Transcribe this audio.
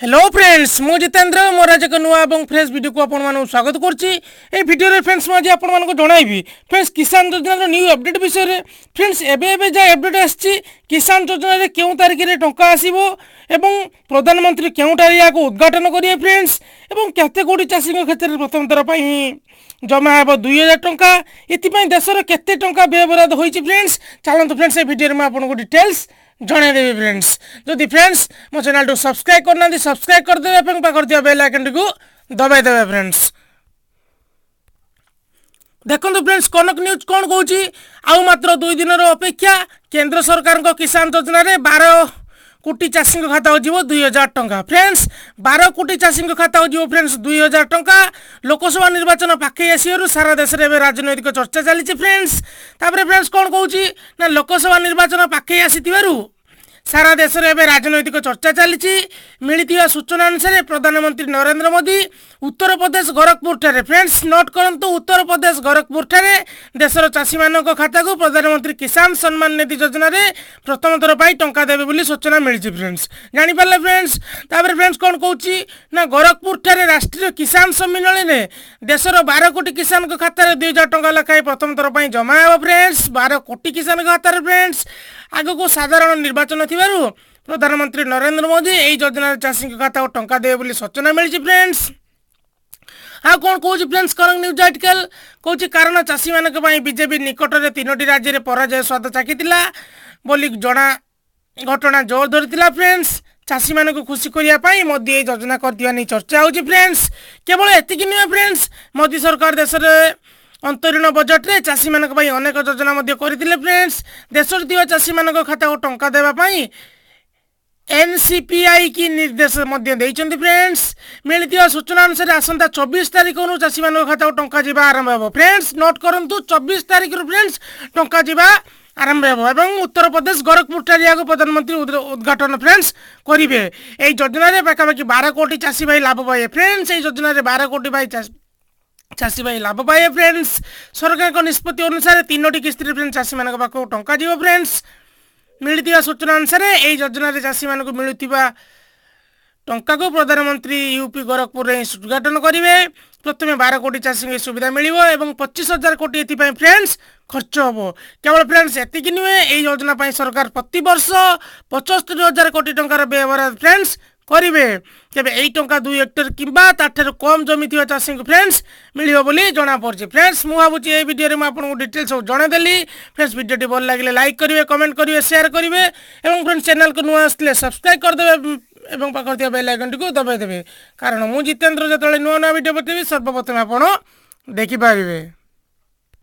Hello friends मु जितेंद्र मोर आज एक नुआ और फ्रेश वीडियो को आपण स्वागत करुच्ची। ये वीडियो रे फ्रेंड्स मुझे आपको जनइबी फ्रेंड्स किसान योजना न्यू अपडेट विषय रे। फ्रेंड्स एबे जहाँ अपडेट आसी किसान योजना रे केउ तारिख रे टंका आसीबो एवं प्रधानमंत्री केउटार या उद्घाटन करिए फ्रेंड्स एवं केते कोटी चाषी क्षेत्र में प्रथम थर जमा हे 2000 टंका ये देशर केते टंका व्यय बराद होइछि फ्रेंड्स। चलते फ्रेंड्स ये वीडियो में आपको डिटेल्स जनईदेवी फ्रेंड्स। जदि फ्रेंड्स मो चैनल को सब्सक्राइब करना सब्सक्राइब करदे पाखर बेल आइकन को दबाई देवे फ्रेंड्स। देखो फ्रेंड्स कनक न्यूज कौन कहूँ आउ मात्र 2 दिन अपेक्षा केंद्र सरकार को किसान योजना रे 12 कोटी चाषी खाता हो 2000 टंका फ्रेंड्स। 12 कोटी चाषी खाता हो फ्रेंड्स 2000 टंका। लोकसभा निर्वाचन पाखे आसू सारा देश में राजनैतिक चर्चा चली फ्रेंड्स। तापर फ्रेंड्स कौन कहूँ ना लोकसभा निर्वाचन पाखे आसी सारा देश में राजनैतिक चर्चा चली मिलती सूचना अनुसार प्रधानमंत्री नरेंद्र मोदी उत्तर प्रदेश गोरखपुर ठारे फ्रेंड्स नोट करंतु उत्तर प्रदेश गोरखपुर ठारे देशर चाषी मान खाता को प्रधानमंत्री किसान सम्मान निधि योजना रे प्रथम थर पर टंका देवे बोली सूचना मिली फ्रेंड्स जानी पारे फ्रेंड्स। तापर फ्रेंड्स कौन कहूँ ना गोरखपुर ठारे राष्ट्रीय किसान सम्मेलन में देशर 12 कोटी किसान खाता 2000 टंका लेखाएं प्रथम थर पर जमा हो फ्रेंड्स। 12 कोटी किसान खाता फ्रेंड्स आग को साधारण निर्वाचन थिबारु प्रधानमंत्री नरेंद्र मोदी यही योजना चाषी खाता को टंका देवे बोली सूचना मिली फ्रेंड्स। हाँ कौन कहूँ फ्रेंड्स करंट न्यूज आर्टिकल कहूँ कारण चाषी मान बीजेपी निकट में 3टी राज्य में पराजय स्वाद चाखी बोली जना घटना जोर धरी फ्रेंड्स। चाषी मान को खुशी करने मोदी ये योजना कर चर्चा हो फ्रेंड्स। केवल एतिक नुहे फ्रेंड्स मोदी सरकार देश में अंतरीण बजेट रे चाषी मान अनेक योजना करते फ्रेंड्स। देश में चाषी मान खाता को टंका देवाई एनसीपीआई की निर्देश फ्रेंड्स। मिलती सूचना अनुसार आसंता 24 तारीख चाषी मान खाता को टंका जावा आरंभ हो फ्रेंड्स। नोट करंतु 24 तारीख फ्रेंड्स टंका जावा आरंभ हो उत्तर प्रदेश गोरखपुर ठारे प्रधानमंत्री उद्घाटन फ्रेंड्स करेंगे। यही योजना रे पाखापाखि 12 कोटी चाषी भाई लाभ पाए फ्रेंड्स। यही योजना रे 12 कोटी भाई चाषी भाई लाभ पाए फ्रेंड्स। सरकार निष्पत्ति अनुसार 3टी किस्ती फ्रेंड्स चाषी मान पाखु टंका जीव फ्रेंड्स। मिलती सूचना अनुसार यही योजना रे चाषी मान मिलुवा टंका को प्रधानमंत्री यूपी गोरखपुर उद्घाटन करेंगे। प्रथम 12 कोटी चाषी सुविधा मिल 25,000 कोटी ये फ्रेंड्स खर्च हम। केवल फ्रेंड्स एतिक नुहे यही योजना सरकार प्रति वर्ष 75,000 कोटी टंकार व्यवहार फ्रेंड्स करेंगे। तेज यही टंका 2 हेक्टर किंबा ताठर कम जमी थी चाषी को फ्रेंड्स मिल बोली जना पड़ी फ्रेंड्स। मुझे भावुँ ये वीडियो में आपको डिटेल्स सब जनईदेली फ्रेंड्स। वीडियो भल लगे लाइक करेंगे कमेंट करेंगे शेयर करेंगे और फ्रेंड्स चैनल को नुआ आसले सब्सक्राइब करदे एवं पाखर बेल आइकन को दबाई देवे कारण मुझे जितेंद्र जो नुआ नुआ वीडियो बताइए सर्वप्रथम आप देखिपारे।